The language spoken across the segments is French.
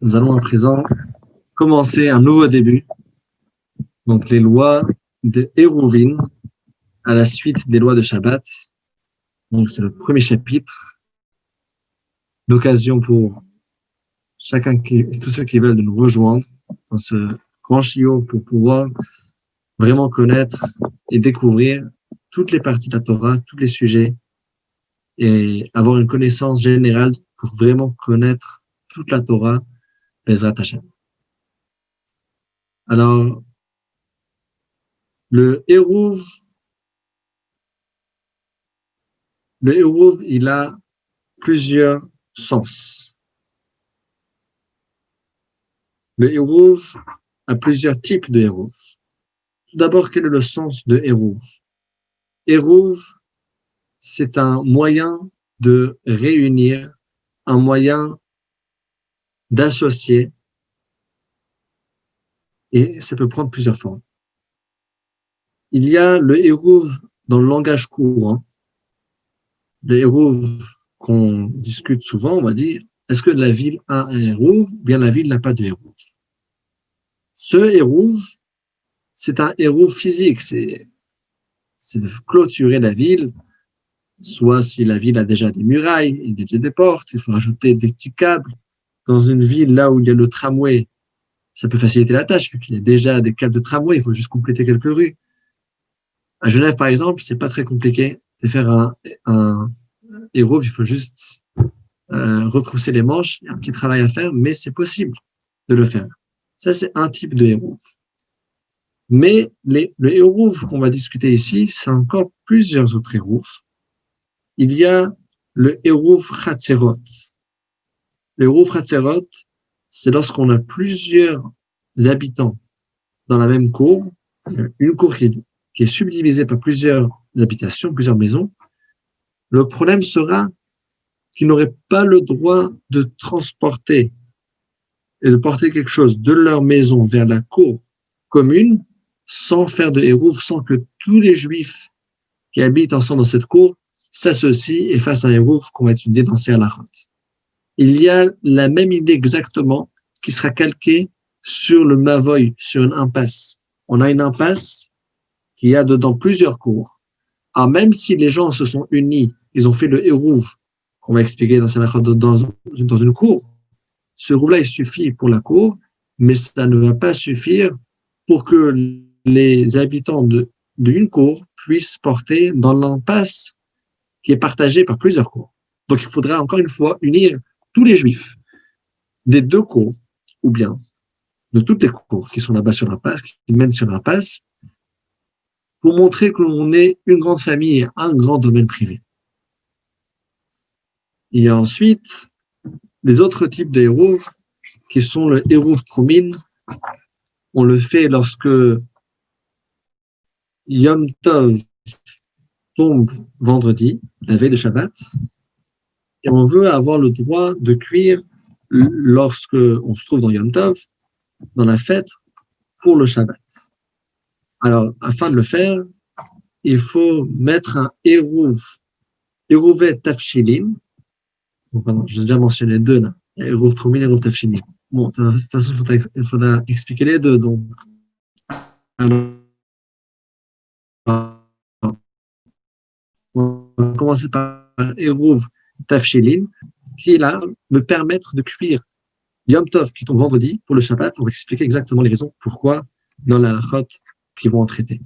Nous allons à présent commencer un nouveau début, donc les lois de Hérouvin à la suite des lois de Shabbat. Donc c'est le premier chapitre, l'occasion pour tous ceux qui veulent de nous rejoindre dans ce grand shiur pour pouvoir vraiment connaître et découvrir toutes les parties de la Torah, tous les sujets et avoir une connaissance générale pour vraiment connaître toute la Torah, Bezrat Hashem. Alors, le Hérouv, il a plusieurs sens. Le Hérouv a plusieurs types de Hérouv. Tout d'abord, quel est le sens de Hérouv? Hérouv, c'est un moyen de réunir, un moyen d'associer, et ça peut prendre plusieurs formes. Il y a le Hérouv dans le langage courant. Le Hérouv qu'on discute souvent, on va dire, est-ce que la ville a un Hérouv ou bien la ville n'a pas de Hérouv? Ce Hérouv, c'est un Hérouv physique, c'est de clôturer la ville, soit si la ville a déjà des murailles, il y a déjà des portes, il faut rajouter des petits câbles. Dans une ville, là où il y a le tramway, ça peut faciliter la tâche, vu qu'il y a déjà des câbles de tramway, il faut juste compléter quelques rues. À Genève, par exemple, c'est pas très compliqué de faire un Hérouv, il faut juste retrousser les manches, il y a un petit travail à faire, mais c'est possible de le faire. Ça, c'est un type de Hérouv. Mais le Hérouv qu'on va discuter ici, c'est encore plusieurs autres Hérouv. Il y a le Hérouv Chatzerot. Le Hérouv Chatzerot, c'est lorsqu'on a plusieurs habitants dans la même cour, une cour qui est subdivisée par plusieurs habitations, plusieurs maisons. Le problème sera qu'ils n'auraient pas le droit de transporter et de porter quelque chose de leur maison vers la cour commune sans faire de Hérouv, sans que tous les Juifs qui habitent ensemble dans cette cour s'associent et fassent un Hérouv qu'on va étudier dans ces halachot. Il y a la même idée exactement qui sera calquée sur le Mavoy, sur une impasse. On a une impasse qui a dedans plusieurs cours. Alors même si les gens se sont unis, ils ont fait le Hérouv qu'on va expliquer dans une cour, ce Hérouv-là, il suffit pour la cour, mais ça ne va pas suffire pour que les habitants d'une cour puissent porter dans l'impasse qui est partagée par plusieurs cours. Donc, il faudra encore une fois unir tous les Juifs des deux cours, ou bien de toutes les cours qui sont là-bas sur l'impasse, qui mènent sur l'impasse, pour montrer que l'on est une grande famille et un grand domaine privé. Il y a ensuite des autres types de Hérouv qui sont le Hérouv Troumine. On le fait lorsque Yom Tov tombe vendredi, la veille de Shabbat, et on veut avoir le droit de cuire lorsque on se trouve dans Yom Tov, dans la fête, pour le Shabbat. Alors, afin de le faire, il faut mettre un Hérouv, Hérouvet Tafshilin. Bon, pardon, j'ai déjà mentionné deux, là. Hérouv Troumine et Hérouv Tafshilin. Bon, de toute façon, il faudra expliquer les deux, donc. Alors, on va commencer par Hérouv Tafshilin, qui est là, me permettre de cuire Yom Tov, qui tombe vendredi, pour le Shabbat, pour expliquer exactement les raisons pourquoi dans la halachot qui vont en traiter.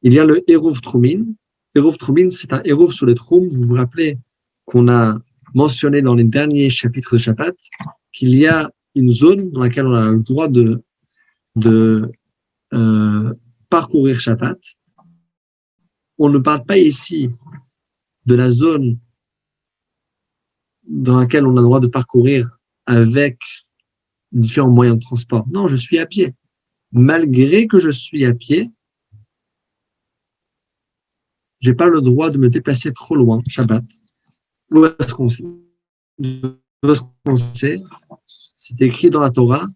Il y a le Hérouv Troumine. Hérouv Troumine, c'est un Hérouv sur le Troum. Vous vous rappelez qu'on a mentionné dans les derniers chapitres de Shabbat qu'il y a une zone dans laquelle on a le droit de parcourir Shabbat. On ne parle pas ici de la zone dans laquelle on a le droit de parcourir avec différents moyens de transport. Non, je suis à pied. Malgré que je suis à pied, j'ai pas le droit de me déplacer trop loin, Shabbat. Où est-ce qu'on sait? C'est écrit dans la Torah,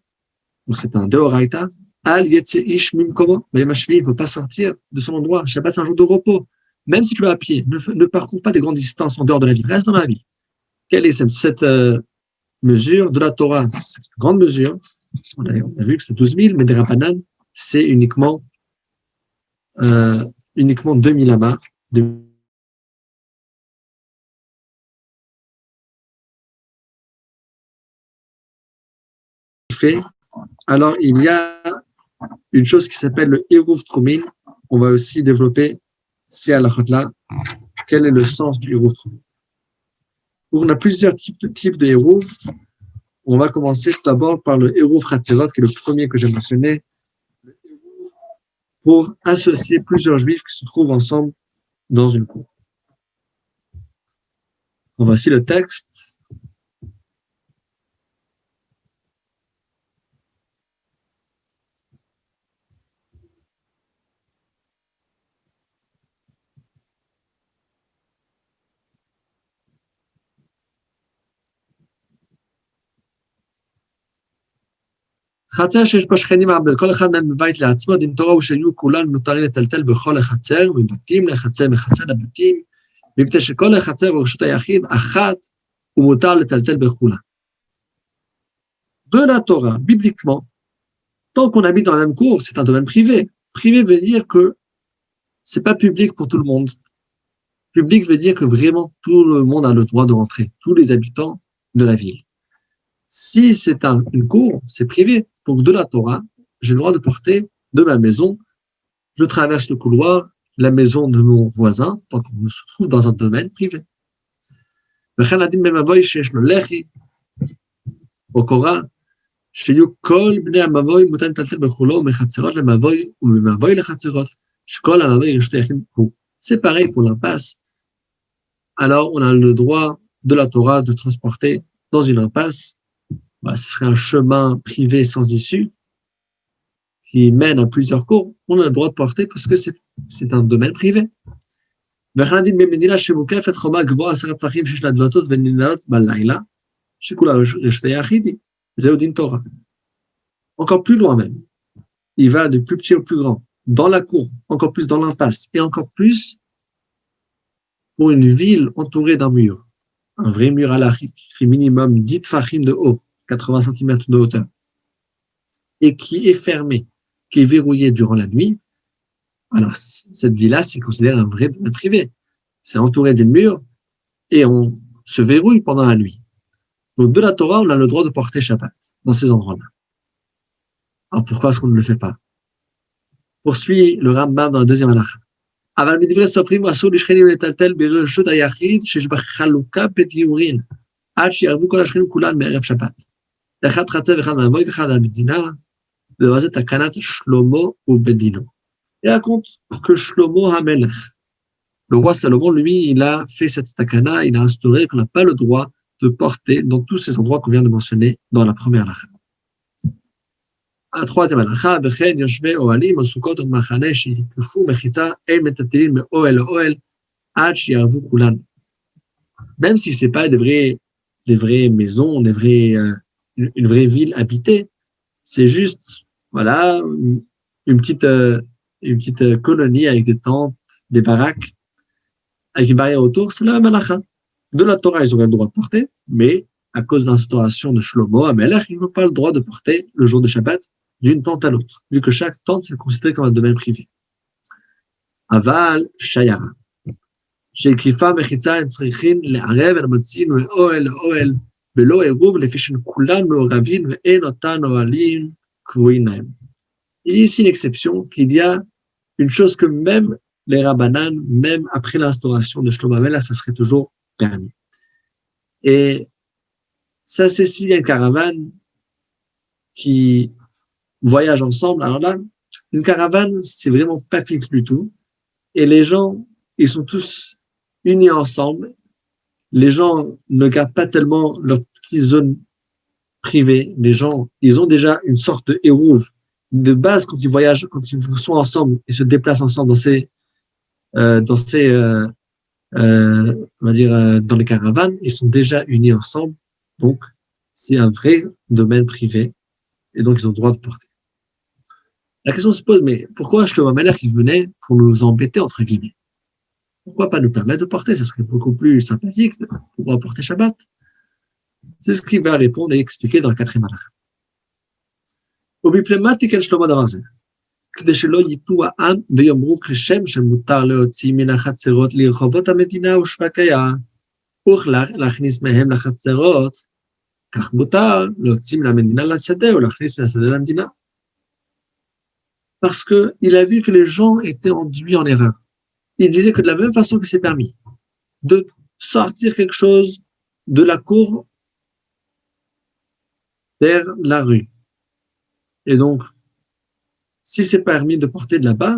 donc c'est un Deoraita. Al yetze ish mimkomo, mais ma cheville ne peut pas sortir de son endroit. Shabbat, c'est un jour de repos. Même si tu vas à pied, ne parcours pas des grandes distances en dehors de la ville. Reste dans la ville. Quelle est cette mesure de la Torah. C'est une grande mesure. On a vu que c'est 12 000, mais des Rabbanan, c'est uniquement 2000 amas. Alors, il y a une chose qui s'appelle le Eruv Trumin. On va aussi développer ces halachot-là. Quel est le sens du Eruv Trumin? On a plusieurs types de Eruv. On va commencer tout d'abord par le Eruv Chatzerot, qui est le premier que j'ai mentionné, pour associer plusieurs juifs qui se trouvent ensemble dans une cour. Voici le texte. חצר שיש בה שכנים כל אחד מהם בבית לעצמו, דין תורה הוא שיהיו כולן מותרים לטלטל בכל החצר, מבתים לחצר, מחצר לבתים, מפני שכל החצר ברשות היחיד, אחת הוא מותר לטלטל בכולה. De la Torah, bibliquement, tant qu'on habite dans la même cour, c'est un domaine privé. Privé veut dire que c'est pas public pour tout le monde. Public veut dire que vraiment tout le monde a le droit de rentrer, tous les habitants de la ville. Si c'est une cour, c'est privé. Donc, de la Torah, j'ai le droit de porter de ma maison. Je traverse le couloir, la maison de mon voisin, tant qu'on se trouve dans un domaine privé. Au Korah, שיהיו כל בני המבוי מותר לטלטל בכולו ומחצרות למבוי וממבוי לחצרות, שכל המבוי רשות היחיד הוא. C'est pareil pour l'impasse. Alors, on a le droit de la Torah de transporter dans une impasse. Bah, ce serait un chemin privé sans issue qui mène à plusieurs cours. On a le droit de porter parce que c'est un domaine privé. וכנדין במדינה שמוקפת חומה גבוהה 10 טפחים שיש לה דלתות וננעלות בלילה, שכולה רשות היחיד היא. Zéo din Torah. Encore plus loin même. Il va du plus petit au plus grand. Dans la cour, encore plus dans l'impasse, et encore plus pour une ville entourée d'un mur. Un vrai mur halachique, qui fait minimum 10 tfachim de haut, 80 cm de hauteur, et qui est fermé, qui est verrouillé durant la nuit. Alors, cette ville-là, c'est considéré un vrai domaine privé. C'est entouré d'une mur, et on se verrouille pendant la nuit. Donc, de la Torah, on a le droit de porter Shabbat dans ces endroits-là. Alors, pourquoi est-ce qu'on ne le fait pas? Poursuit le Rambam dans la deuxième halakha. אבל מדברי סופרים אסור לשכנים לטלטל ברשות היחיד שיש בה חלוקה בדיורין, עד שיערבו כל השכנים כולן בערב שבת. אחד חצר ואחד מהמבוי ואחד המדינה, ובזה תקנת שלמה ובדינו. Il raconte que Shlomo HaMelech, le roi Salomon, lui, il a fait cette takana, il a instauré qu'on n'a pas le droit de porter dans tous ces endroits qu'on vient de mentionner dans la première halakha. La troisième halakha, וכן יושבי אוהלים או סוכות או מחנה שיקפו מחיצה אין מטלטלין מאוהל לאוהל עד שיערבו כולן. Même si c'est pas des vraies maisons, une vraie ville habitée, c'est juste, voilà, une petite colonie avec des tentes, des baraques, avec une barrière autour, c'est la même halakha. De la Torah, ils auraient le droit de porter, mais à cause de l'instauration de Shlomo HaMelech, ils n'ont pas le droit de porter le jour de Shabbat d'une tente à l'autre, vu que chaque tente, c'est considéré comme un domaine privé. Aval Shayara. Chez Krifa Mechitza, הם צריכים לערב על מצין מאוהל לאוהל, בלא עירוב, לפי שכולן מעורבים ואין אותן אוהלים קבועים להם. Il y a ici une exception, qu'il y a une chose que même les Rabbanan, même après l'instauration de Shlomo HaMelech, ça serait toujours permis. Et ça, c'est s'il y a une caravane qui voyage ensemble. Alors là, une caravane, c'est vraiment pas fixe du tout. Et les gens, ils sont tous unis ensemble. Les gens ne gardent pas tellement leur petite zone privée. Les gens, ils ont déjà une sorte de hérouve. De base, quand ils voyagent, quand ils sont ensemble, ils se déplacent ensemble on va dire, dans les caravanes, ils sont déjà unis ensemble. Donc, c'est un vrai domaine privé. Et donc, ils ont le droit de porter. La question se pose, mais pourquoi Shlomo HaMelech, il venait pour nous embêter, entre guillemets? Pourquoi pas nous permettre de porter? Ça serait beaucoup plus sympathique de pouvoir porter Shabbat. C'est ce qu'il va répondre et expliquer dans la quatrième halakha. ובפלמטיקן שלמה דבר זה, כדי שלא ייטו העם ויאמרו כשם שמותר להוציא מן החצרות לרחובות המדינה ושווקיה, ולהכניס מהם לחצרות, כך מותר להוציא מן המדינה לשדה ולהכניס מן השדה למדינה. Parce qu'il a vu que les gens étaient enduits en erreur. Il disait que de la même façon que c'est permis de sortir quelque chose de la cour vers la rue. Et donc, si c'est permis de porter de là-bas,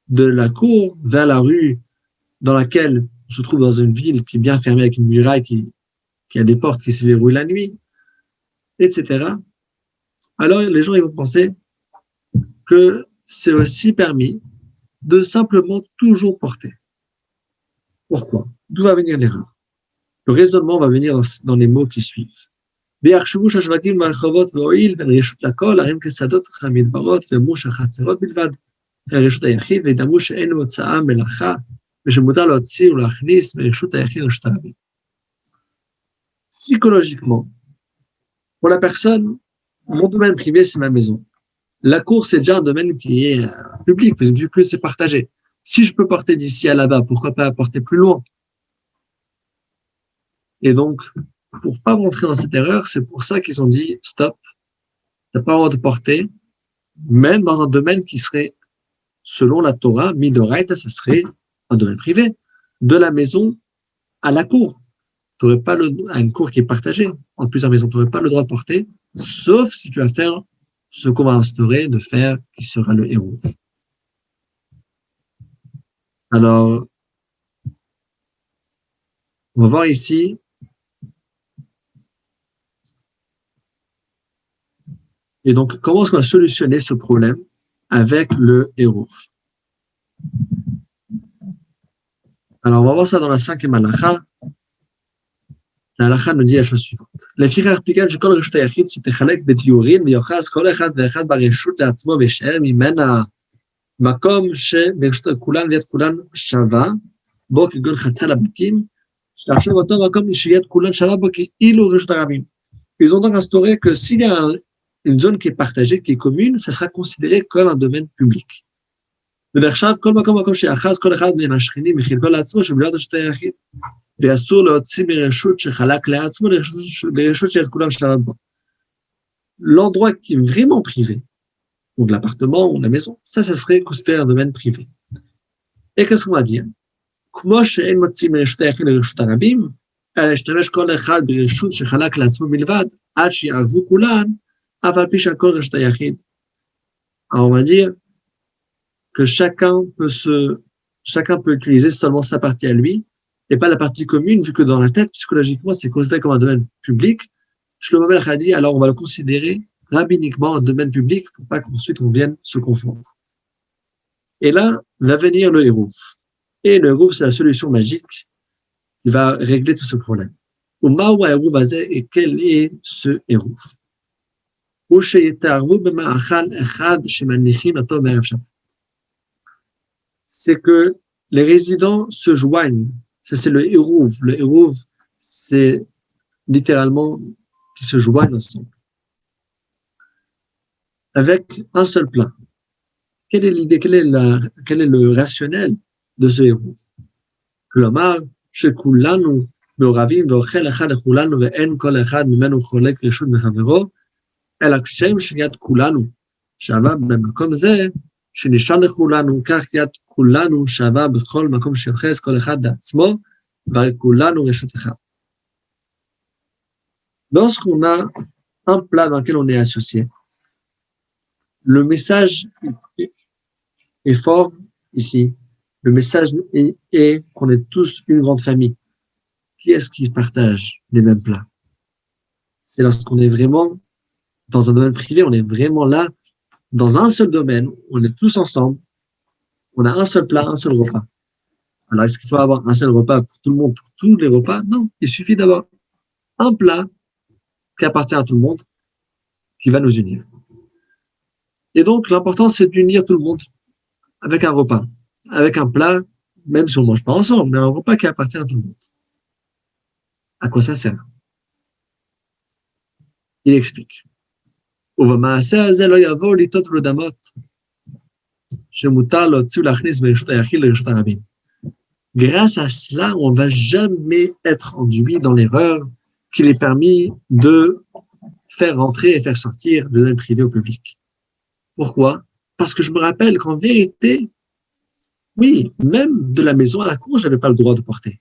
de la cour vers la rue dans laquelle on se trouve dans une ville qui est bien fermée avec une muraille qui a des portes qui se verrouillent la nuit, etc. Alors, les gens ils vont penser que c'est aussi permis de simplement toujours porter. Pourquoi? D'où va venir l'erreur? Le raisonnement va venir dans les mots qui suivent. ויחשבו שהשווקים והרחובות והואיל בין רשות לכל, הרים כשדות המדברות ואמרו שהחצרות בלבד, רשות היחיד, וידמו שאין הוצאה מלאכה, ושמותר להוציא ולהכניס מרשות היחיד לרשות הרבים. Psychologiquement, pour la personne, mon domaine privé, c'est ma maison. La cour, c'est déjà un domaine qui est public, vu que c'est partagé. Si je peux porter d'ici à là-bas, pourquoi pas porter plus loin? Et donc, pour pas rentrer dans cette erreur, c'est pour ça qu'ils ont dit stop, t'as pas le droit de porter, même dans un domaine qui serait, selon la Torah, midoraita, ça serait un domaine privé, de la maison à la cour. T'aurais pas à une cour qui est partagée en plusieurs maisons, t'aurais pas le droit de porter, sauf si tu vas faire ce qu'on va instaurer de faire, qui sera le héros. Alors, on va voir ici. Et donc, comment est-ce qu'on va solutionner ce problème avec le héros? Alors, on va voir ça dans la cinquième halakha. La halakha nous dit la chose suivante. לפיכך פיקד שכל רשות היחיד שתחלק בתיאורים ויוחס כל אחד ואחד ברשות לעצמו וישאר ממנה מקום שברשות כולן ויד כולן שווה בו כגון חצר הבתים, שעכשיו אותו מקום שיד כולן שווה בו כאילו רשות הרבים. Ils ont donc instauré que s'il y a une zone qui est partagée, qui est commune, ça sera considéré comme un domaine public. ועכשיו כל מקום שאחז כל אחד מן השכנים מחלקו לעצמו שבלעד רשות היחיד. ואסור להוציא מרשות שחלק לעצמו לרשות שיד כולם שווה בו. L'endroit qui est vraiment privé, donc l'appartement ou la maison, ça serait considéré un domaine privé. Et qu'est-ce qu'on va dire? כמו שאין מוציא מרשות היחיד לרשות הרבים, אלא להשתמש כל אחד ברשות שחלק לעצמו בלבד, עד שיערבו כולן, אף על פי שהכל רשות היחיד. Alors on va dire que chacun peut utiliser seulement sa partie à lui, et pas la partie commune, vu que dans la tête, psychologiquement, c'est considéré comme un domaine public. Shlomo Melech a dit, alors on va le considérer rabbiniquement un domaine public pour pas qu'ensuite on vienne se confondre. Et là, va venir le hérouf. Et le hérouf, c'est la solution magique qui va régler tout ce problème. Et quel est ce hérouf? C'est que les résidents se joignent. Ça, c'est le hérouv. Le hérouv, c'est littéralement qui se joignent ensemble. Avec un seul plat. Quelle est l'idée, quel est le rationnel de ce hérouv? כלומר, שכולנו מעורבים ואוכל אחד לכולנו ואין כל אחד ממנו חולק רשות מחברו, אלא כשם שיד כולנו שווה במקום זה, שנשאר לכולנו, כך יד כולנו שווה בכל מקום שיוחס כל אחד לעצמו, והרי כולנו רשות אחת. Lorsqu'on a un plat dans lequel on est associé, le message est fort ici. Le message est qu'on est tous une grande famille. Qui est-ce qui partage les mêmes plats? C'est lorsqu'on est vraiment dans un domaine privé, on est vraiment là, dans un seul domaine, on est tous ensemble, on a un seul plat, un seul repas. Alors, est-ce qu'il faut avoir un seul repas pour tout le monde, pour tous les repas? Non, il suffit d'avoir un plat qui appartient à tout le monde, qui va nous unir. Et donc, l'important, c'est d'unir tout le monde avec un repas, avec un plat, même si on ne mange pas ensemble, mais un repas qui appartient à tout le monde. À quoi ça sert? Il explique. Grâce à cela, on ne va jamais être enduit dans l'erreur qu'il est permis de faire rentrer et faire sortir le domaine privé au public. Pourquoi? Parce que je me rappelle qu'en vérité, oui, même de la maison à la cour, je n'avais pas le droit de porter.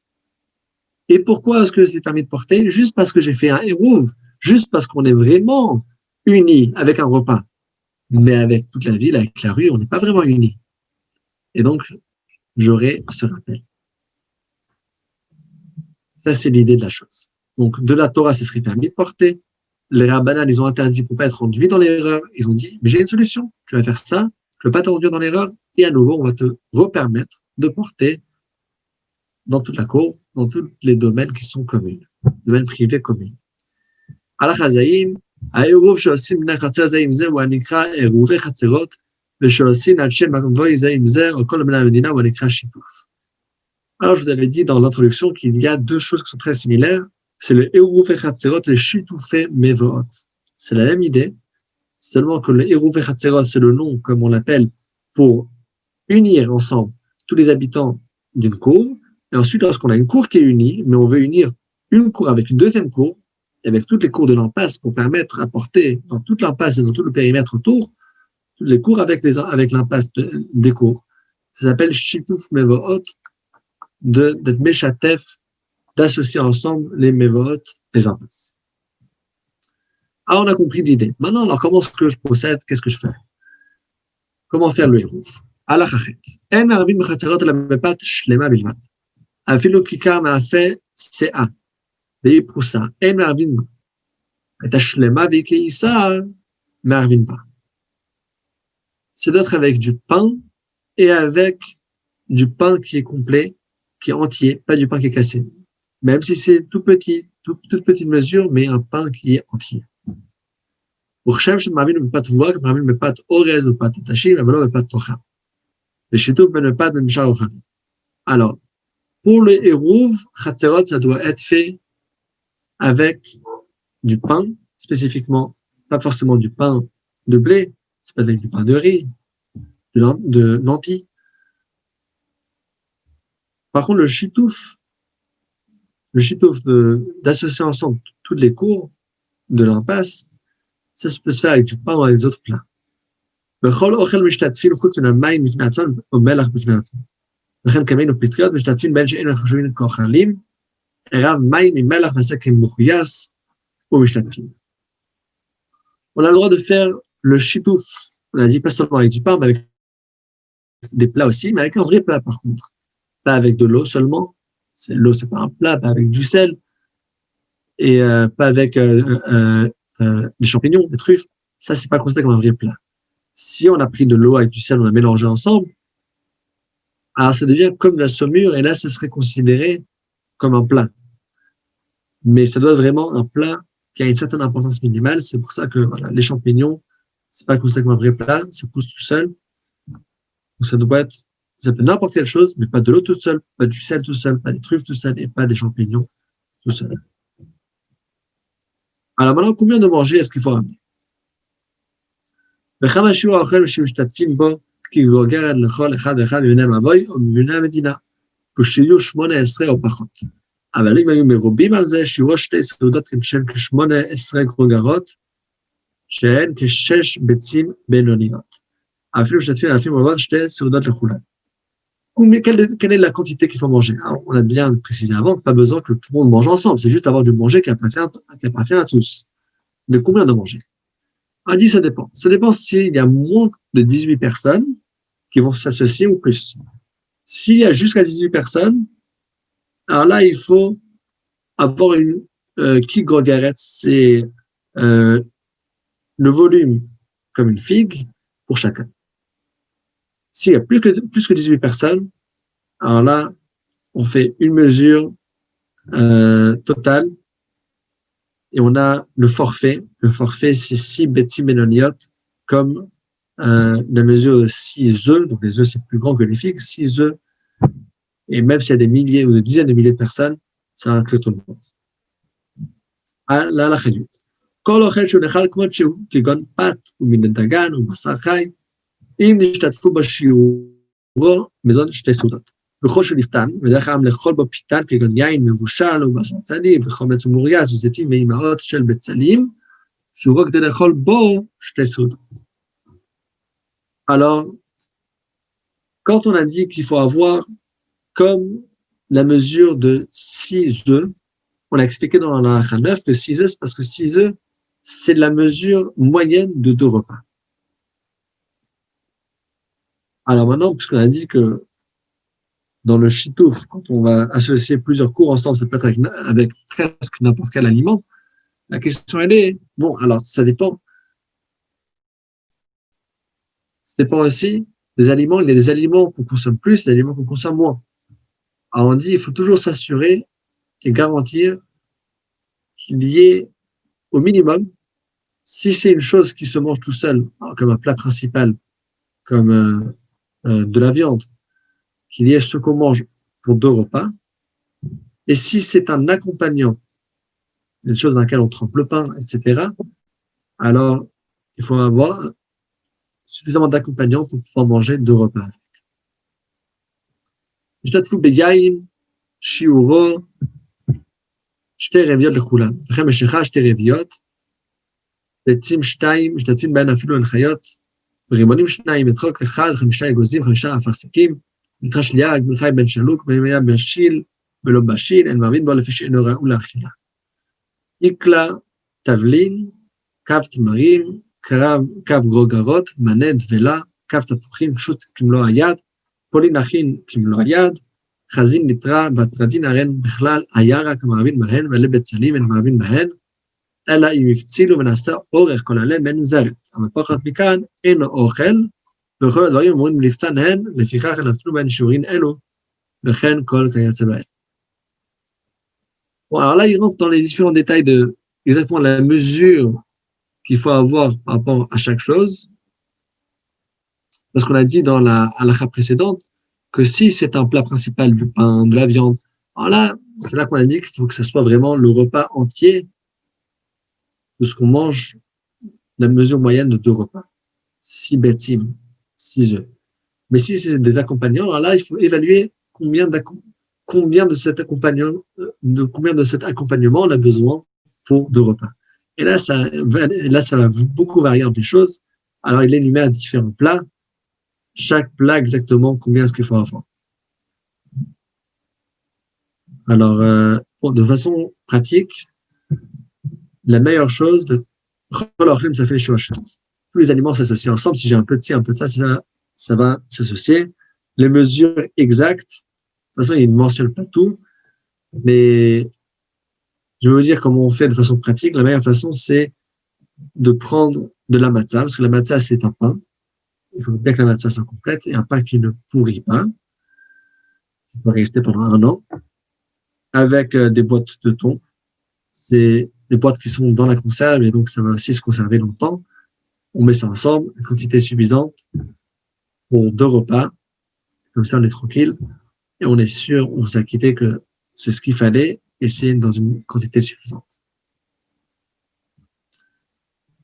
Et pourquoi est-ce que c'est permis de porter? Juste parce que j'ai fait un hérouve, juste parce qu'on est vraiment unis avec un repas. Mais avec toute la ville, avec la rue, on n'est pas vraiment unis. Et donc, j'aurai ce rappel. Ça, c'est l'idée de la chose. Donc, de la Torah, ce serait permis de porter. Les rabbanan, ils ont interdit pour ne pas être enduits dans l'erreur. Ils ont dit, mais j'ai une solution. Tu vas faire ça, tu ne veux pas t'enduire dans l'erreur. Et à nouveau, on va te repermettre de porter dans toute la cour, dans tous les domaines qui sont communs, domaines privés communs. Alors, Chazaïm, העירוב שעושים בני חצר זה עם זה הוא הנקרא עירובי חצרות, ושעושים על שם מבוי זה עם זה או כל בני המדינה הוא הנקרא שיתוף. Alors, je vous avais dit dans l'introduction qu'il y a deux choses qui sont très similaires, c'est le עירובי חצרות et le שיתופי מבואות. C'est la même idée, seulement que le עירובי חצרות, c'est le nom, comme on l'appelle, pour unir ensemble tous les habitants d'une cour, et ensuite, lorsqu'on a une cour qui est unie, mais on veut unir une cour avec une deuxième cour, avec toutes les cours de l'impasse pour permettre à porter dans toute l'impasse et dans tout le périmètre autour, toutes les cours avec l'impasse des cours. Ça s'appelle Shituf Mevohot, d'être Meshatef, d'associer ensemble les Mevohot, les impasses. Ah, on a compris l'idée. Maintenant, alors, comment est-ce que je procède? Qu'est-ce que je fais? Comment faire le hérouf? Allah chachet. En arvin mechatzerot la mepat shlema bilvat. Afilo kikar ma'afeh se'a. והיא פרוסה, אין מערבין בה. את השלמה והיא כעיסה, מערבין בה. C'est d'être avec du pain et avec du pain qui est complet, qui est entier, pas du pain qui est cassé. Même si c'est tout petit, toute petite mesure, mais un pain qui est entier. וכשם שמערבין בפת תבואה, מערבין בפת אורז ובפת תשים, אבל לא בפת תוכה. ושיתוף בין בפת בין שאר אוכלים. Alors, pour le hérouv, chatzerot, ça doit être fait avec du pain, spécifiquement, pas forcément du pain de blé, c'est pas avec du pain de riz, de lentilles. Par contre, le chitouf d'associer ensemble toutes les cours de l'impasse, ça peut se faire avec du pain ou avec des autres plats. בכל אוכל משתתפים חוץ מן המים בפני עצמם ומלח בפני עצמם. וכן כמינו פטריות משתתפים בין שאין החשובים כאוכלים, ערב מים עם מלח נעשה כמחויס ומשתתפים. On a le droit de faire le chitouf, on a dit pas seulement avec du pain, mais avec des plats aussi, mais avec un vrai plat par contre. Pas avec de l'eau seulement, l'eau c'est pas un plat, pas avec du sel, et pas avec des champignons, des truffes, ça c'est pas considéré comme un vrai plat. Si on a pris de l'eau avec du sel, on a mélangé ensemble, alors ça devient comme de la saumure, et là ça serait considéré comme un plat. Mais ça doit être vraiment un plat qui a une certaine importance minimale. C'est pour ça que voilà, les champignons, c'est pas considéré comme un vrai plat, ça pousse tout seul. Donc ça doit être, ça peut être n'importe quelle chose, mais pas de l'eau toute seule, pas du sel tout seul, pas des truffes tout seul, et pas des champignons tout seul. Alors maintenant, combien de manger est-ce qu'il faut ramener? וכמה שיעור האוכל שמשתתפים בו כגוגרת לכל אחד ואחד מבני המבוי או מבני המדינה, ושיהיו 18 או פחות. אבל אם היו מרובים על זה, שיעורו 2 סעודות של כ-18 גרוגרות, שהן כ-6 ביצים בינוניות. אפילו משתתפים אלפים רבות 2 סעודות לכולם. Quelle est la quantité qu'il faut manger? Alors, on a bien précisé avant, pas besoin que tout le monde mange ensemble, c'est juste avoir du manger qui appartient à tous. Mais combien de manger? On dit ça dépend. Ça dépend s'il y a moins de 18 personnes qui vont s'associer ou plus. S'il y a jusqu'à 18 personnes, alors là, il faut avoir une kigrogaret, c'est le volume comme une figue pour chacun. S'il y a plus que 18 personnes, alors là, on fait une mesure totale et on a le forfait. Le forfait, c'est 6 betsim benoniot, comme la mesure de 6 œufs. Donc les œufs, c'est plus grand que les figues, 6 œufs. Et même s'il y a des milliers ou des dizaines de milliers de personnes, ça inclut tout le monde. Ah, là, la chayut. כל אוכל שהוא נאכל כמו שהוא, כגון פת ומן הדגן ובשר חי, אם נשתתפו בשיעורו מזון שתי סעודות. בכל שנפתן, ודרך העם לאכול בו פיתן, כגון יין מבושל ובשר צלי, וחומץ ומורייס וזיתים ואימהות של בצלים, שיעורו כדי לאכול בו שתי סעודות. Alors, quand on a dit qu'il faut avoir comme la mesure de 6 œufs, on a expliqué dans la halakha 9 que 6 œufs, c'est parce que 6 œufs, c'est la mesure moyenne de 2 repas. Alors maintenant, puisqu'on a dit que dans le shitouf, quand on va associer plusieurs cours ensemble, ça peut être avec presque n'importe quel aliment, la question elle est, bon, alors ça dépend. Ça dépend aussi des aliments. Il y a des aliments qu'on consomme plus, des aliments qu'on consomme moins. Alors on dit, il faut toujours s'assurer et garantir qu'il y ait au minimum, si c'est une chose qui se mange tout seul, comme un plat principal, comme de la viande, qu'il y ait ce qu'on mange pour 2 repas. Et si c'est un accompagnant, une chose dans laquelle on trempe le pain, etc., alors il faut avoir suffisamment d'accompagnants pour pouvoir manger 2 repas. השתתפו ביין, שיעורו, 2 רביעיות לכולם. לכן משכה 2 רביעיות, ביצים 2, משתתפים בהן אפילו הנחיות, ורימונים 2, מצחוק 1, 5 אגוזים, 5 אפרסקים, נתרש ליאג, מלחי בן שלוק, בין היה בשיל ולא בשיל, אין מבין בו לפי שאינו ראוי לאכילה. איקלה, תבלין, קו תמרים, קו גרוגרות, מנה דבלה, קו תפוחים פשוט כמלוא היד, פולין הכין כמלוא היד, חזין נטרה, והטרדין הרן בכלל, היה רק המערבין בהן, ואלה בצלים אין מערבין בהן, אלא אם הפצילו ונעשה אורך כל עליהם בין זרת. אבל פחות מכאן, אינו אוכל, וכל הדברים אמורים לפתן הן, לפיכך נפלו בהן שיעורים אלו, וכן כל כיוצא בהן. Bon, alors là, il rentre dans les différents détails de exactement la mesure qu'il faut avoir par rapport à chaque chose. Parce qu'on a dit dans la halakha précédente que si c'est un plat principal, du pain, de la viande, alors là, c'est là qu'on a dit qu'il faut que ce soit vraiment le repas entier de ce qu'on mange, la mesure moyenne de 2 repas. 6 betzim, 6 œufs. Mais si c'est des accompagnants, alors là, il faut évaluer combien de cet accompagnement on a besoin pour 2 repas. Et là, ça va beaucoup varier entre les choses. Alors, il énumère différents plats. Chaque plat exactement combien est-ce qu'il faut avoir. Alors, de façon pratique, la meilleure chose, ça fait les choses. Tous les aliments s'associent ensemble. Si j'ai un peu de ci, un peu de ça va s'associer. Les mesures exactes, de toute façon, il ne mentionne pas tout, mais je veux vous dire comment on fait de façon pratique. La meilleure façon, c'est de prendre de la matzah, parce que la matzah, c'est un pain. Il faut bien que la matzah soit complète, et un pain qui ne pourrit pas, qui peut rester pendant 1 an, avec des boîtes de thon. C'est des boîtes qui sont dans la conserve, et donc ça va aussi se conserver longtemps. On met ça ensemble, une quantité suffisante pour 2 repas. Comme ça, on est tranquille, et on est sûr, on s'est acquitté que c'est ce qu'il fallait, et c'est dans une quantité suffisante.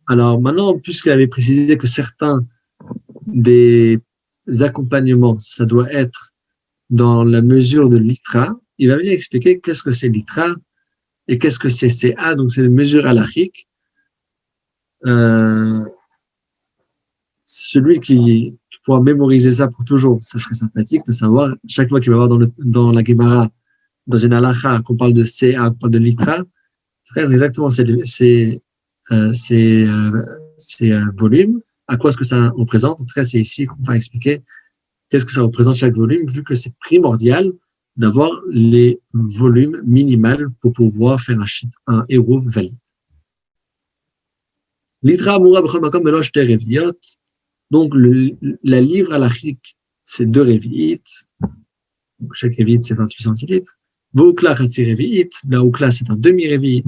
Alors maintenant, puisqu'il avait précisé que certains des accompagnements, ça doit être dans la mesure de l'itra, il va venir expliquer qu'est-ce que c'est l'itra et qu'est-ce que c'est CA, donc c'est une mesure halachique. Celui qui pourra mémoriser ça pour toujours, ça serait sympathique de savoir, chaque fois qu'il va voir dans la Gemara, dans une halakha, qu'on parle de CA, qu'on parle de l'itra, frère, exactement ces volumes, à quoi est-ce que ça représente. En tout cas, c'est ici qu'on va expliquer qu'est-ce que ça représente chaque volume, vu que c'est primordial d'avoir les volumes minimales pour pouvoir faire un héros valide. L'itra amura b'chol makom belo shte reviot. Donc, la livre halachique, c'est 2 revi'it. Chaque revi'it, c'est 28 centilitres. V'ukla chatzi revi'it. La ukla, c'est un demi-revi'it.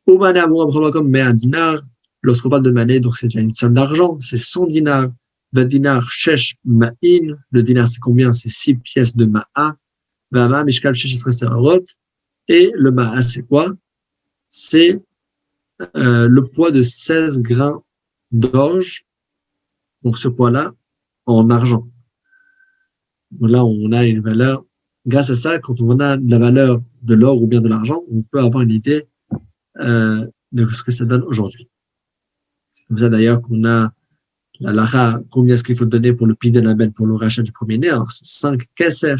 Umane amura b'chol makom mea dinar. Lorsqu'on parle de mané, donc c'est déjà une somme d'argent, c'est 100 dinars. Le dinar, shesh ma'in. Le dinar, c'est combien? C'est 6 pièces de ma'a. Vama, mishkal, shesh esrei serorot. Et le ma'a, c'est quoi? C'est le poids de 16 grains d'orge, donc ce poids-là, en argent. Donc là, on a une valeur. Grâce à ça, quand on a la valeur de l'or ou bien de l'argent, on peut avoir une idée de ce que ça donne aujourd'hui. C'est comme ça d'ailleurs qu'on a la lara, combien est-ce qu'il faut donner pour le pis de la belle, pour le rachat du premier-né. Alors, c'est 5 kesser.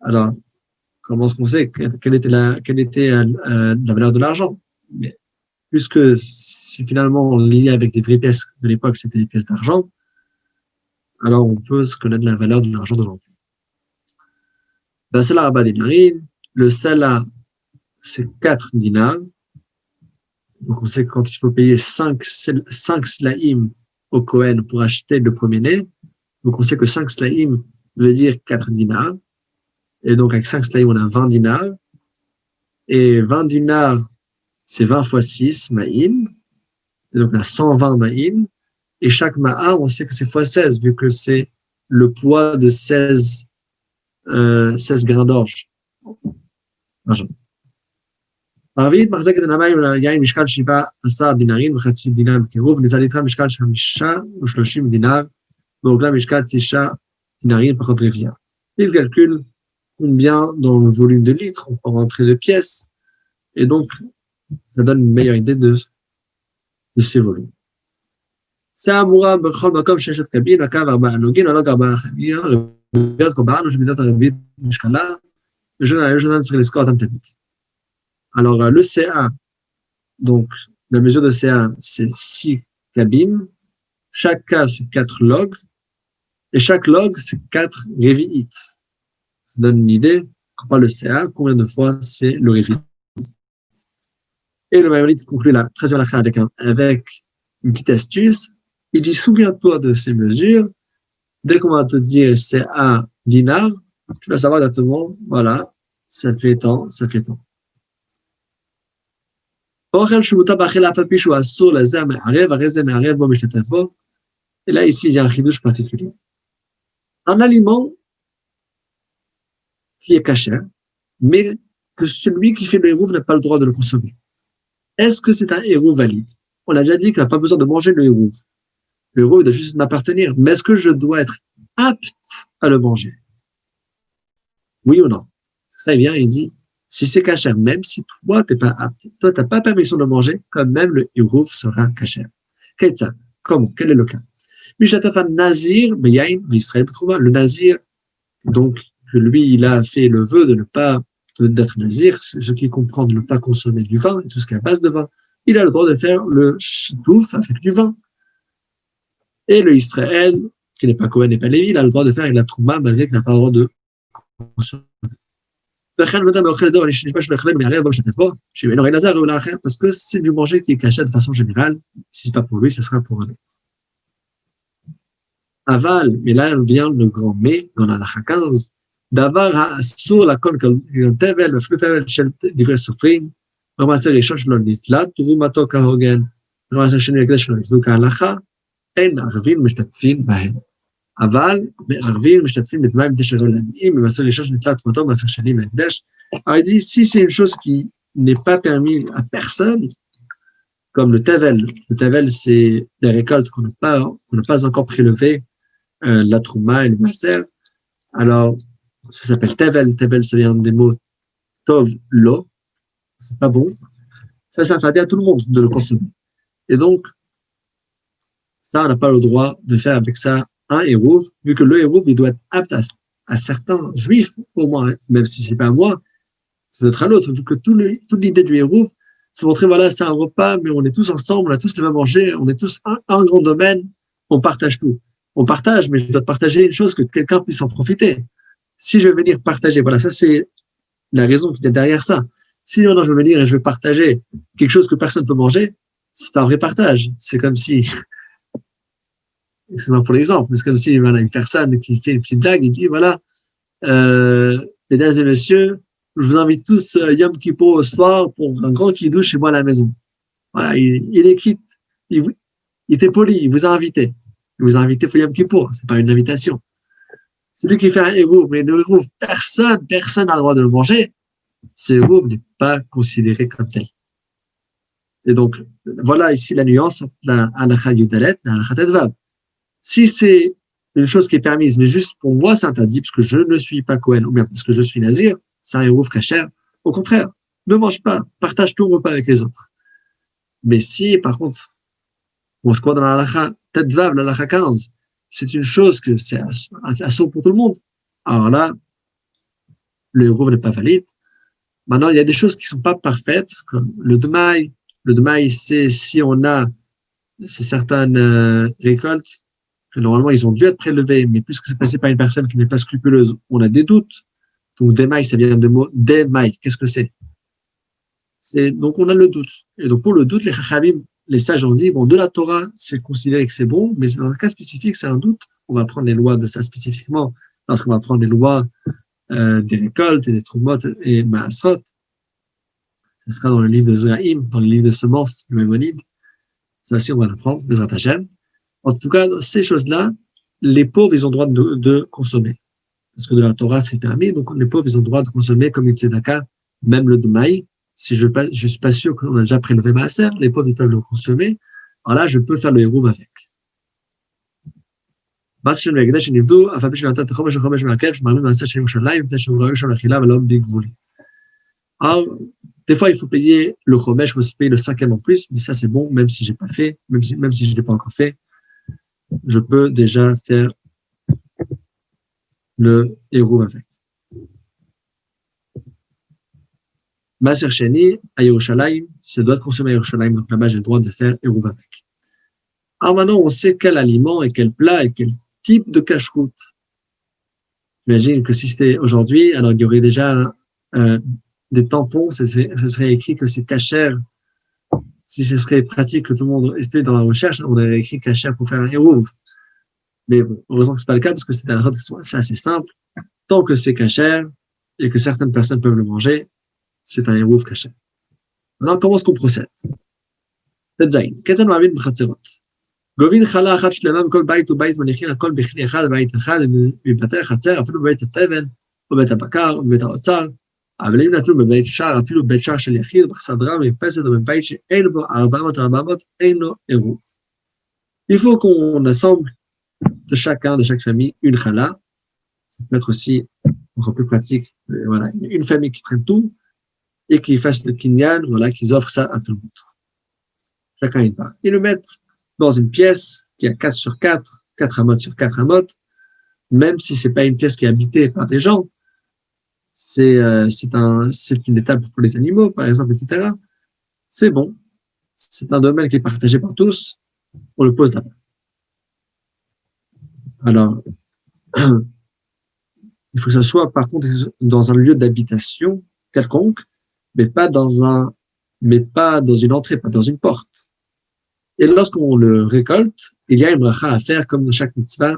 Alors, comment est-ce qu'on sait quelle était la valeur de l'argent? Mais puisque si finalement lié avec des vraies pièces de l'époque, c'était des pièces d'argent, alors on peut se connaître la valeur de l'argent d'aujourd'hui. Ben, c'est la rabat des narines. Le sala, c'est 4 dinars. Donc, on sait que quand il faut payer 5 slaim au Kohen pour acheter le premier-né, donc on sait que 5 slaim veut dire 4 dinars. Et donc, avec 5 slaim, on a 20 dinars. Et 20 dinars, c'est 20 fois 6 ma'im. Et donc, on a 120 ma'im. Et chaque ma'a, on sait que c'est fois 16, vu que c'est le poids de 16 grains d'orge. הרביעית מחזקת המים ליין משקל 17 דינרים וחצי דינר בקירוב, ניצל איתך משקל 35 דינר, ועוגלה משקל 9 דינרים פחות רביעייה. Il calcule combien dans le volume de litres on peut rentrer de pièces, et donc ça donne une meilleure idée de ces volumes. C'est אמורה בכל מקום 6 קבין, הקו 4 נוגין, עלוג 4 חמיר, רביעיות קובענו שמידת הרביעית משקלה, ושנה צריך לזכור אותם תמיד. Alors, le CA, donc, la mesure de CA, c'est 6 cabines. Chaque cave, c'est 4 logs. Et chaque log, c'est 4 révi'ites. Ça donne une idée. Quand on parle de CA, combien de fois c'est le révi'ite. Et le Maïmonide conclut la 13e halakha avec une petite astuce. Il dit, souviens-toi de ces mesures. Dès qu'on va te dire CA dinar, tu vas savoir exactement, voilà, ça fait tant, ça fait tant. Et là, ici, il y a un chidouche particulier. Un aliment qui est caché, mais que celui qui fait le hérouv n'a pas le droit de le consommer. Est-ce que c'est un hérouv valide? On a déjà dit qu'il n'a pas besoin de manger le hérouv. Le hérouv doit juste m'appartenir. Mais est-ce que je dois être apte à le manger? Oui ou non? Ça, il vient et il dit, si c'est caché, même si toi, tu n'es pas apte, toi, tu n'as pas permission de manger, quand même, le hérouf sera caché. Comment? Quel est le cas? Nazir, le nazir, donc, que lui, il a fait le vœu de ne pas, d'être nazir, ce qui comprend de ne pas consommer du vin, et tout ce qui est à base de vin. Il a le droit de faire le shitouf avec du vin. Et le Israël, qui n'est pas Kohen, n'est pas Lévi, il a le droit de faire avec la trouma, malgré qu'il n'a pas le droit de consommer. Parce que c'est du manger qui est caché de façon générale. Si ce n'est pas pour lui, ce sera pour un autre. Aval, mais là vient le grand mais dans la halakha 15. Davar ha'asur lakol tevel v'eflu tevel shel divrei sofrim. Ramase rishon shelo nitlat tuvumato kahogen. Ramase sheni הקדש שלו נתלו כהלכה. אין ערבים משתתפים בהם. אבל מערבים משתתפים בדמיים תשע לעניים, במעשר ראשון שנתלה תמותו, במעשר שני מהקדש. Alors il dit, si c'est une chose qui n'est pas permise à personne, comme le tevel. Le tevel, c'est les récoltes qu'on n'a pas encore prélevées, la trouma et le maaser. Alors, ça s'appelle tevel. Tevel, ça vient des mots tov, lo. C'est pas bon. Ça interdit à tout le monde de le consommer. Et donc, ça, on n'a pas le droit de faire avec ça un hérouv, vu que le hérouv, il doit être apte à certains juifs, au moins, même si c'est pas à moi, c'est d'être à l'autre, vu que toute l'idée du hérouv, c'est montrer, voilà, c'est un repas, mais on est tous ensemble, on a tous le même manger, on est tous un grand domaine, on partage tout. On partage, mais je dois partager une chose que quelqu'un puisse en profiter. Si je veux venir partager, voilà, ça c'est la raison qui est derrière ça. Si maintenant je veux venir et je veux partager quelque chose que personne ne peut manger, c'est pas un vrai partage. C'est comme si, excusez-moi pour l'exemple, mais c'est comme si voilà, une personne qui fait une petite blague, il dit voilà, mesdames et messieurs, je vous invite tous Yom Kippur au soir pour un grand kidouche chez moi à la maison. Voilà, il est quitte, il était poli, il vous a invité. Il vous a invité pour Yom Kippur, c'est pas une invitation. Celui qui fait un hérouv, mais le hérouv, personne n'a le droit de le manger, ce hérouv n'est pas considéré comme tel. Et donc, voilà ici la nuance entre la halakha yudalet et la halakha tedvav. Si c'est une chose qui est permise, mais juste pour moi c'est interdit, parce que je ne suis pas Kohen, ou bien parce que je suis nazir, c'est un hérouf kasher. Au contraire, ne mange pas, partage ton repas avec les autres. Mais si, par contre, on se croit dans la halakha tedvav, la halakha 15, c'est une chose que c'est assaut pour tout le monde. Alors là, le hérouf n'est pas valide. Maintenant, il y a des choses qui ne sont pas parfaites, comme le demaï. Le demaï, c'est si on a certaines récoltes que normalement ils ont dû être prélevées, mais puisque c'est passé par une personne qui n'est pas scrupuleuse, on a des doutes. Donc demaï, ça vient du mot demaï. Qu'est-ce que c'est? Donc on a le doute. Et donc pour le doute, les chachamim, les sages ont dit, bon, de la Torah, c'est considéré que c'est bon, mais dans un cas spécifique, c'est un doute. On va prendre les lois de ça spécifiquement, lorsqu'on va prendre les lois des récoltes et des troumot et maasot. Ce sera dans le livre de Zraïm, dans le livre de semences, le Maïmonide. Ça aussi, on va l'apprendre, Bezrat Hashem. En tout cas, ces choses-là, les pauvres, ils ont le droit de consommer. Parce que de la Torah, c'est permis, donc les pauvres, ils ont le droit de consommer comme une tzedaka, même le demaï. Si je suis pas sûr qu'on a déjà prélevé maaser, les pauvres, ils peuvent le consommer. Alors là, je peux faire le hérouv avec. Alors, des fois, il faut payer le chomesh, il faut se payer le 5e en plus, mais ça, c'est bon, même si j'ai pas fait, même si je l'ai pas encore fait, je peux déjà faire le héros avec. Maaser Sheni, à Yerushalayim, ça doit être consommé à Yerushalayim, donc là-bas, j'ai le droit de faire héros avec. Alors maintenant, on sait quel aliment et quel plat et quel type de cache-route. J'imagine que si c'était aujourd'hui, alors il y aurait déjà des tampons, ce serait écrit que c'est cachère. Si ce serait pratique que tout le monde était dans la recherche, on aurait écrit cachère pour faire un héros. Mais bon, heureusement que c'est pas le cas parce que c'est assez simple. Tant que c'est cachère et que certaines personnes peuvent le manger, c'est un héros cachère. Maintenant, comment est-ce qu'on procède? Tetzaïn. Ketan ma'amid b'chatzerot. גובין חלה אחת שלמה מכל בית ובית מניחין הכל בכלי אחד בבית אחד מבתי החצר אפילו בבית התבן או בית הבקר או בבית האוצר אבל אם נתנו בבית שער אפילו בבית שער של יחיד בחסדרה מרפסת או בבית שאין בו 400 אין לו עירוב. Il faut qu'on assemble de chaque famille une chala. Ça peut être aussi encore plus pratique, voilà, une famille qui prenne tout et qui fasse le kinyan, voilà, qu'ils offrent ça à tout le monde. Chacun une part. Ils le mettent dans une pièce qui a 4 sur 4, 4 amotes sur 4 amotes, même si c'est pas une pièce qui est habitée par des gens, c'est une étape pour les animaux, par exemple, etc. C'est bon. C'est un domaine qui est partagé par tous. On le pose là-bas. Alors, il faut que ça soit, par contre, dans un lieu d'habitation quelconque, mais pas dans une entrée, pas dans une porte. Et lorsqu'on le récolte, il y a une bracha à faire comme dans chaque mitzvah.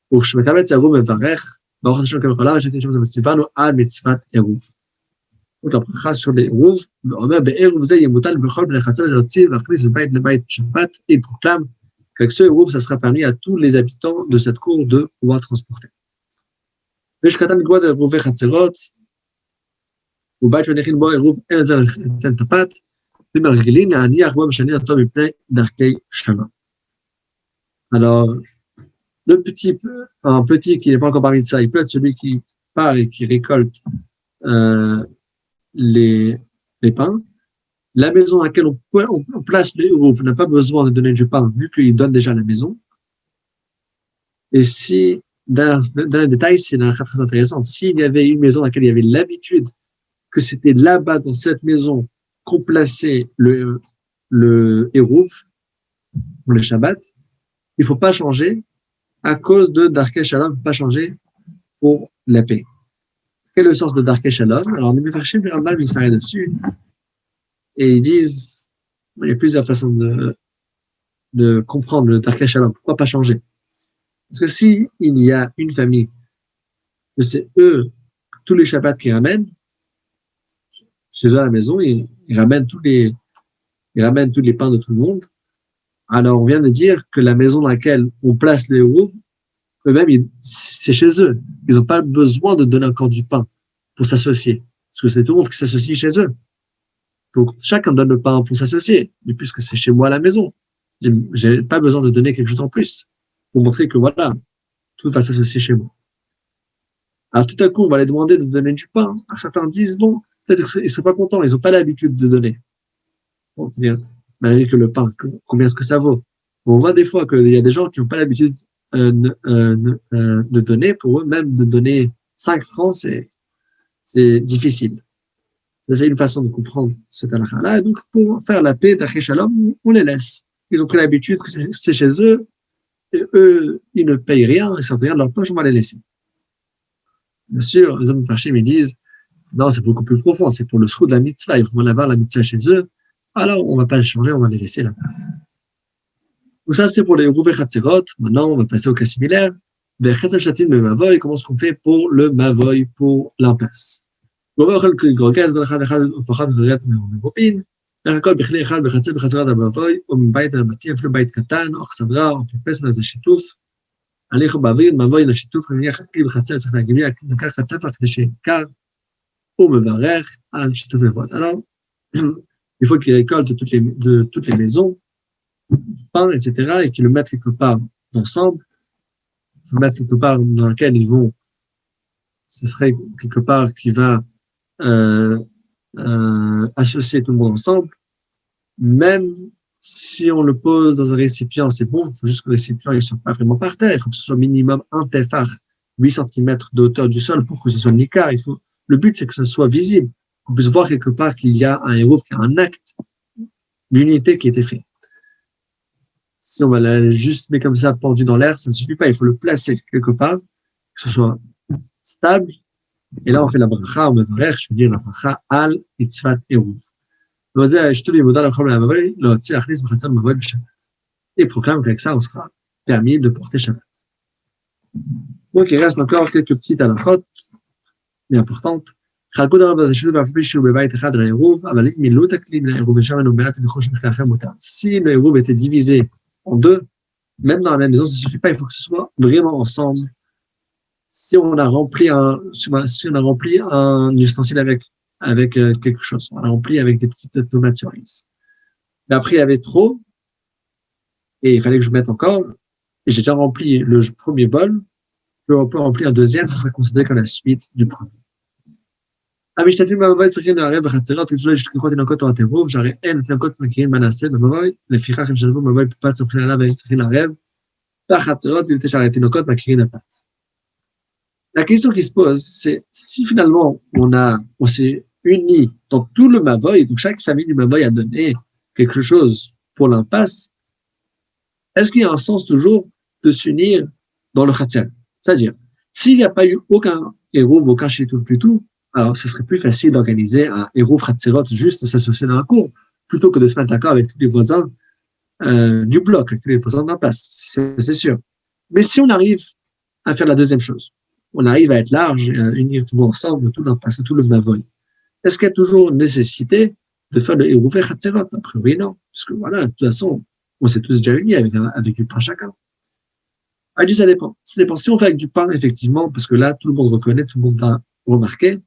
Pour Shemekamet Yarum Mevarech, Baruch Hashem Kamecholah, Hashem Kamecholah, Mitzvahnu al Mitzvat Eruv. Donc la bracha sur les Eruv, Omer Be'eruv Zeh Yemutal Bechol Bnei Chatzar Le'Hotzi V'Achnis V'Bayit Le'Bayit Shabbat, et il proclame qu'avec ce Eruv, ça sera permis à tous les habitants de cette cour de pouvoir transporter. Veshkatan Gouad Eruv Chatzerot, Ubayit V'Nechin Bo Eruv En Zer Ten Tapat, alors, un petit qui n'est pas encore parmi de ça, il peut être celui qui part et qui récolte les pains. La maison à laquelle on place les héros, on n'a pas besoin de donner du pain vu qu'il donne déjà la maison. Et si, d'un détail, c'est une très intéressant, s'il y avait une maison dans laquelle il y avait l'habitude que c'était là-bas, dans cette maison, qu'on plaçait le hérouv pour le Shabbat, il ne faut pas changer à cause de Darkei Shalom, il ne faut pas changer pour la paix. Quel est le sens de Darkei Shalom? Alors, les Mefarshim, les Rambam, ils s'arrêtent dessus et ils disent, il y a plusieurs façons de comprendre le Darkei Shalom. Pourquoi pas changer? Parce que si il y a une famille, que c'est eux, tous les Shabbats qui ramènent, chez eux à la maison, ils ramènent tous les pains de tout le monde. Alors, on vient de dire que la maison dans laquelle on place les héros, eux-mêmes, c'est chez eux. Ils n'ont pas besoin de donner encore du pain pour s'associer. Parce que c'est tout le monde qui s'associe chez eux. Donc, chacun donne le pain pour s'associer. Mais puisque c'est chez moi à la maison, j'ai pas besoin de donner quelque chose en plus pour montrer que voilà, tout va s'associer chez moi. Alors, tout à coup, on va les demander de donner du pain. Alors, certains disent, bon, peut-être qu'ils ne seraient pas contents, ils n'ont pas l'habitude de donner. Bon, c'est-à-dire, malgré que le pain, combien est-ce que ça vaut? On voit des fois qu'il y a des gens qui n'ont pas l'habitude de donner. Pour eux, même de donner 5 francs, c'est difficile. Ça, c'est une façon de comprendre cette halakha-là. Et donc, pour faire la paix d'Aché Shalom, on les laisse. Ils ont pris l'habitude que c'est chez eux, et eux, ils ne payent rien, ils ne savent rien de leur poche, on va les laisser. Bien sûr, les hommes fâchés me disent, non, c'est beaucoup plus profond, c'est pour le sroud de la mitzvah, ils vont avoir la mitzvah chez eux, alors on ne va pas les changer, on va les laisser là-bas. Donc ça, c'est pour les Rouvé Chatzerot. Maintenant, on va passer au cas similaire. Vers Chetzel Shatin le Mavoy, comment est-ce qu'on fait pour le Mavoy, pour l'impasse? On va faire le Groguet, on va faire le Pachat, on copine. הכל בכלי אחד בחצר בחצרת המבוי, או מבית הנבטים, אפילו בית קטן, או אכסדרה, או פרפס לזה שיתוף. הליך באוויר, מבוי לשיתוף, נניח כלי בחצר, צריך להגביע, לקח הטפח כדי שיקר, הוא מברך על שיתוף לבוד. Alors, il faut qu'il récolte de toutes les maisons, pain, etc., et qu'ils le mettent quelque part ensemble. Il faut mettre quelque part dans lequel ils vont, ce serait quelque part qui va associer tout le monde ensemble. Même si on le pose dans un récipient, c'est bon, il faut juste que le récipient ne soit pas vraiment par terre, il faut que ce soit minimum un tefar, 8 cm de hauteur du sol pour que ce soit nika. Le but, c'est que ce soit visible, qu'on puisse voir quelque part qu'il y a un héros, qu'il y a un acte d'unité qui a été fait. Si on va la juste mettre comme ça, pendu dans l'air, ça ne suffit pas, il faut le placer quelque part, que ce soit stable. Et là, on fait la bracha, on me verre, je veux dire la bracha al mitzvat eruv. Et proclame qu'avec ça, on sera permis de porter Shabbat. Donc, il reste encore quelques petites halachot, mais importantes. Si le eruv était divisé en deux, même dans la même maison, ça ne suffit pas, il faut que ce soit vraiment ensemble. Si on a rempli un ustensile avec quelque chose, on a rempli avec des petites tomates cerises. Mais après, il y avait trop, et il fallait que je mette encore, et j'ai déjà rempli le premier bol, je peux remplir un deuxième, ça serait considéré comme la suite du premier. המשתתפים במבוי צריכים לערב בחצרות, כדי שלא ישכחו תינוקות או הטירוף, שהרי אין תינוקות מכירים מה נעשה במבוי, לפיכך הם שתתפו במבוי פת סומכים עליו והם צריכים לערב בחצרות, בלתי שהרי תינוקות מכירים הפת. La question qui se pose, c'est si finalement on s'est unis dans tout le Mavoy, donc chaque famille du Mavoy a donné quelque chose pour l'impasse, est-ce qu'il y a un sens toujours de s'unir dans le Khatzel? C'est-à-dire, s'il n'y a pas eu aucun héros, aucun chitouf du tout, alors ce serait plus facile d'organiser un héros Khatzelot juste de s'associer dans la cour, plutôt que de se mettre d'accord avec tous les voisins du bloc, avec tous les voisins de l'impasse, c'est sûr. Mais si on arrive à faire la deuxième chose, on arrive à être large et à unir tout ensemble, tout l'impasse, tout le Mavoy. Est-ce qu'il y a toujours nécessité de faire le Hérouvé Khatzelot? A priori, non. Parce que voilà, de toute façon, on s'est tous déjà unis avec du pain chacun. Alors, ça dépend. Ça dépend. Si on fait avec du pain, effectivement, parce que là, tout le monde reconnaît, tout le monde a remarqué.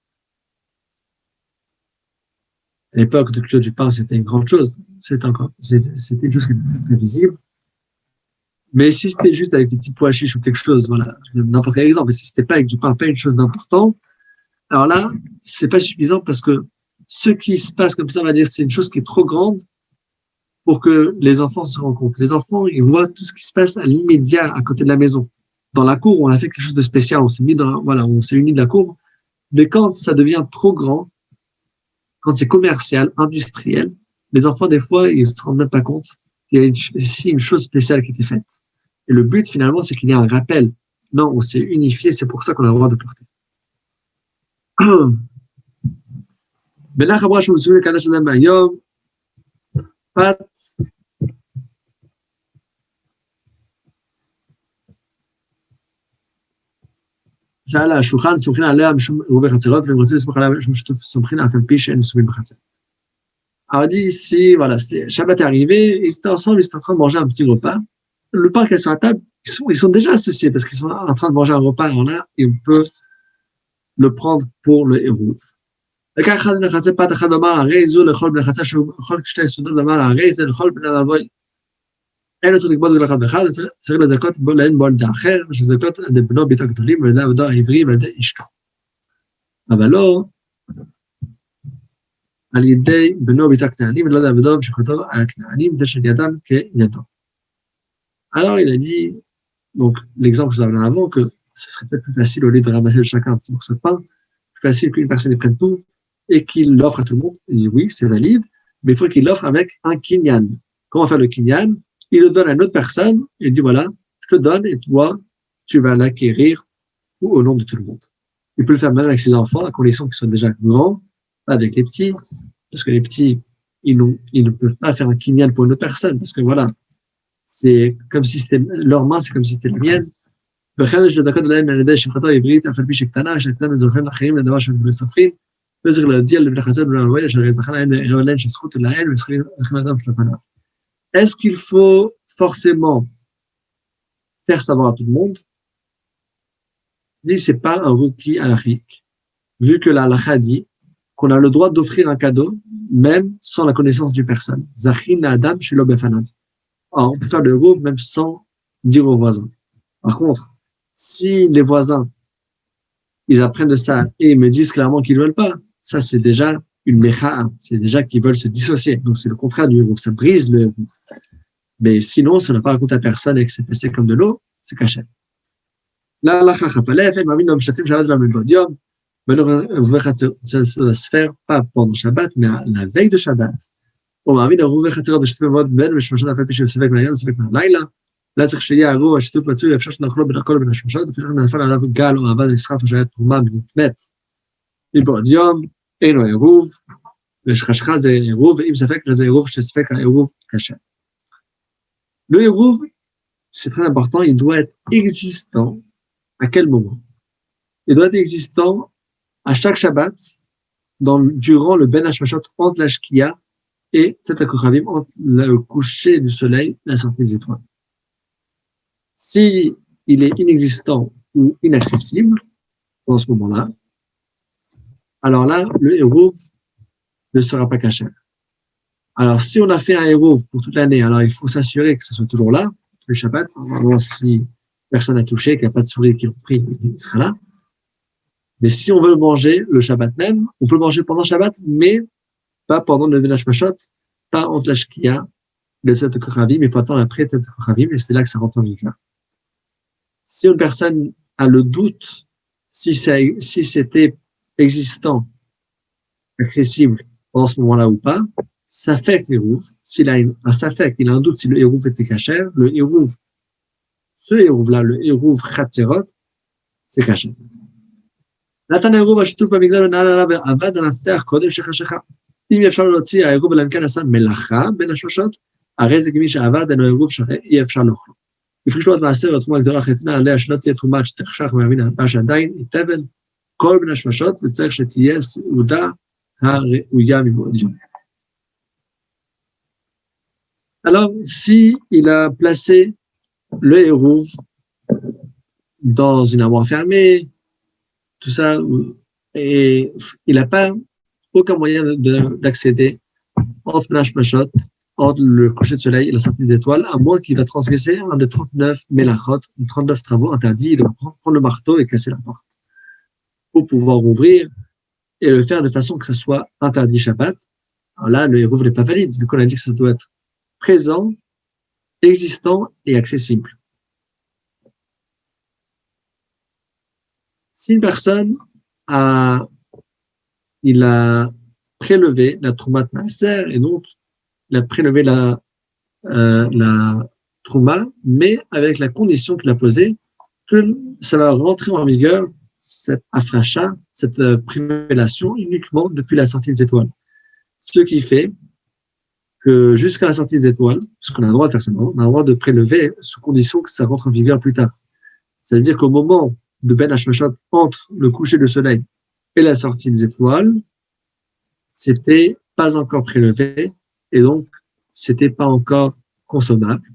À l'époque de culture du pain, c'était une grande chose. C'était une chose qui était très, très visible. Mais si c'était juste avec des petits pois chiches ou quelque chose, voilà, n'importe quel exemple, mais si c'était pas avec du pain, pas une chose d'important, alors là, c'est pas suffisant parce que ce qui se passe comme ça, on va dire, c'est une chose qui est trop grande pour que les enfants se rencontrent. Les enfants, ils voient tout ce qui se passe à l'immédiat, à côté de la maison. Dans la cour, on a fait quelque chose de spécial, on s'est unis de la cour. Mais quand ça devient trop grand, quand c'est commercial, industriel, les enfants, des fois, ils se rendent même pas compte qu'il y a ici une chose spéciale qui était faite. Et le but, finalement, c'est qu'il y ait un rappel. Non, on s'est unifié, c'est pour ça qu'on a le droit de porter. Pat. שעל השולחן סומכים עליה משום רובי חצרות, והם רצו לסמוך עליה משום סומכים אף על פי שאין סומים בחצר. Alors, dit ici, voilà, Shabbat est arrivé, ils étaient ensemble, ils étaient en train de manger un petit repas. Le pain qui est sur la table, ils sont déjà associés parce qu'ils sont en train de manger un repas, alors là, et on peut le prendre pour le héros. וכך אחד מלחצי פת אחד אמר, הרי זו לכל מלחצה שהוא בכל שתי סודות אמר, הרי זה לכל בני אבוי. אין צריך לגבות כל אחד ואחד, צריך לזכות להן בו על ידי אחר, ושזכות על ידי בנו ביתו גדולים, ועל ידי עבודו העברי, ועל ידי אשתו. אבל לא על ידי בנו ביתו הכנענים, ולא על ידי עבודו ומשפחתו הכנענים, זה של ידם כידו. Alors il a dit, donc l'exemple que nous avons avant, que ce serait peut-être plus facile au lieu de ramasser chacun un petit morceau de pain, plus facile qu'une personne prenne tout et qu'il l'offre à tout le monde. Il dit oui, c'est valide, mais il faut qu'il l'offre avec un kinyan. Comment faire le kinyan? Il le donne à une autre personne, et il dit voilà, je te donne et toi, tu vas l'acquérir au nom de tout le monde. Il peut le faire même avec ses enfants, à condition qu'ils soient déjà grands, pas avec les petits, parce que les petits, ils ne peuvent pas faire un kinyan pour une autre personne, parce que voilà, c'est comme si c'était leur main, c'est comme si c'était la mienne. וכן יש לזכות להם על ידי שפחתו העברית, אף על פי שקטנה, שנתנם זוכרים לאחרים לדבר שהם סופרים, וצריך להודיע לבני חצות בני הלוויה, אשר זכה להם להן שזכות להן, וזכרים אדם של הפניו. Est-ce qu'il faut forcément faire savoir à tout le monde? C'est pas un requis halachique, vu que la halakha dit qu'on a le droit d'offrir un cadeau, même sans la connaissance d'une personne. Zachin adam shelo befanav. Alors, on peut faire le rouv même sans dire aux voisins. Par contre, si les voisins, ils apprennent de ça et me disent clairement qu'ils ne veulent pas, ça c'est déjà une mecha'a, c'est déjà qu'ils veulent se dissocier. Donc c'est le contraire du rouv, ça brise le rouv. Mais sinon, si on n'a pas raconté à personne et que c'est passé comme de l'eau, c'est caché. Là, la chachapalef, elle m'a mis dans le chatim Shabbat de la Melbodium, mais ça se faire pas pendant Shabbat, mais à la veille de Shabbat. On m'a mis dans le rouv de chatim Shabbat ben, mais je me suis fait picher le Sivek Mayam, le Sivek Malayla. là צריך שיהיה הרוב השיתוף מצוי, אפשר שנחלו בין הכל ובין השמשות, אפשר שנפל עליו גל או עבד נסחף שהיה תרומה ונתמת. אם בעוד יום, אינו עירוב, ושחשכה זה עירוב, ואם ספק זה עירוב, שספק העירוב קשה. Le עירוב, c'est très important, il doit être existant. À quel moment? Il doit être existant à chaque Shabbat, durant le Ben Hashmashot, entre la Shkia et Tzat HaKochavim, entre le coucher du soleil et la sortie des étoiles. Si il est inexistant ou inaccessible, dans ce moment-là, alors là, le Hérouv ne sera pas caché. Alors, si on a fait un Hérouv pour toute l'année, alors il faut s'assurer que ce soit toujours là, le Shabbat, si personne n'a touché, qu'il n'y a pas de souris qui l'ont pris, il sera là. Mais si on veut le manger le Shabbat même, on peut le manger pendant Shabbat, mais pas pendant le Ben Hashmashot, pas entre la Shkia, le Tzat HaKochavim, mais il faut attendre après Tzat HaKochavim, et c'est là que ça rentre en vigueur. Si une personne a le doute, si c'était existant, accessible pendant ce moment-là ou pas, ça fait que l'Hérouv, s'il a un safek, il a un doute si le Hérouv était caché, le Hérouv, ce Hérouv-là, le Hérouv Chatzerot, c'est caché. נתן העירוב השיתוף במגדל ונעל עליו ועבד על המפתח קודם שחשיכה. אם אפשר להוציא העירוב אלא אם כן עשה מלאכה בין השלושות, הרי זה כמי שעבד אינו עירוב שאי אפשר לאכלו. הפריש לו את מעשר והתרומה הגדולה חתנה עליה שלא תהיה תרומה שתחשך מהמין הנפה שעדיין היא תבל כל בין השלושות וצריך שתהיה סעודה הראויה מבעוד יום. Alors, si il a placé le hérouv dans une armoire fermée, tout ça, et il n'a pas aucun moyen d'accéder entre l'Hashmashot, entre le coucher de soleil et la sortie des étoiles, à moins qu'il va transgresser un des 39 mélachot, 39 travaux interdits, il doit prendre le marteau et casser la porte pour pouvoir ouvrir et le faire de façon que ce soit interdit Shabbat. Alors là, le hérouv n'est pas valide, vu qu'on a dit que ça doit être présent, existant et accessible. Si une personne il a prélevé la Trouma Maaser et donc il a prélevé la Trouma, mais avec la condition qu'il a posée que ça va rentrer en vigueur, cette afracha, cette prélévation uniquement depuis la sortie des étoiles. Ce qui fait que jusqu'à la sortie des étoiles, parce qu'on a le droit de faire ça, on a le droit de prélever sous condition que ça rentre en vigueur plus tard. C'est-à-dire qu'au moment de Ben Hashmashot, entre le coucher du soleil et la sortie des étoiles, c'était pas encore prélevé et donc c'était pas encore consommable.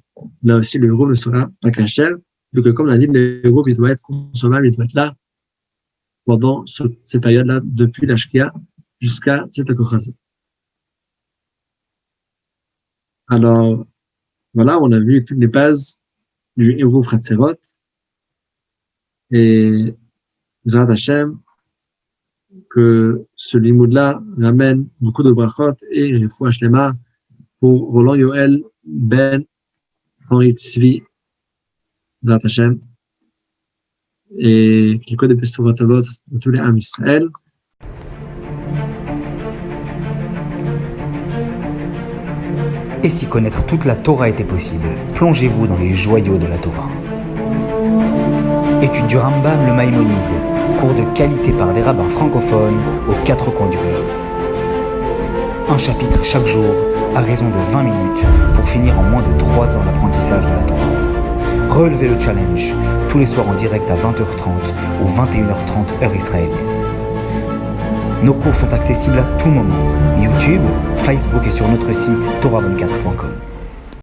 Là aussi, le hérouv ne sera pas caché, vu que comme on a dit, le hérouv, il doit être consommable, il doit être là pendant cette période-là, depuis la Shkia jusqu'à cette Kochavim. Alors, voilà, on a vu toutes les bases du Eruv Hatzerot. Et Zrat Hashem, que ce limoud-là ramène beaucoup de brachot et refoua shlema pour Roland Yoel Ben Henri Tzvi, Zrat Hashem, et qu'il code des Pessouvot de tous les Am Israël. Et si connaître toute la Torah était possible, plongez-vous dans les joyaux de la Torah. Étude du Rambam, le Maïmonide, cours de qualité par des rabbins francophones aux quatre coins du globe. Un chapitre chaque jour, à raison de 20 minutes, pour finir en moins de 3 ans l'apprentissage de la Torah. Relevez le challenge, tous les soirs en direct à 20h30 ou 21h30 heure israélienne. Nos cours sont accessibles à tout moment, YouTube, Facebook et sur notre site torah24.com.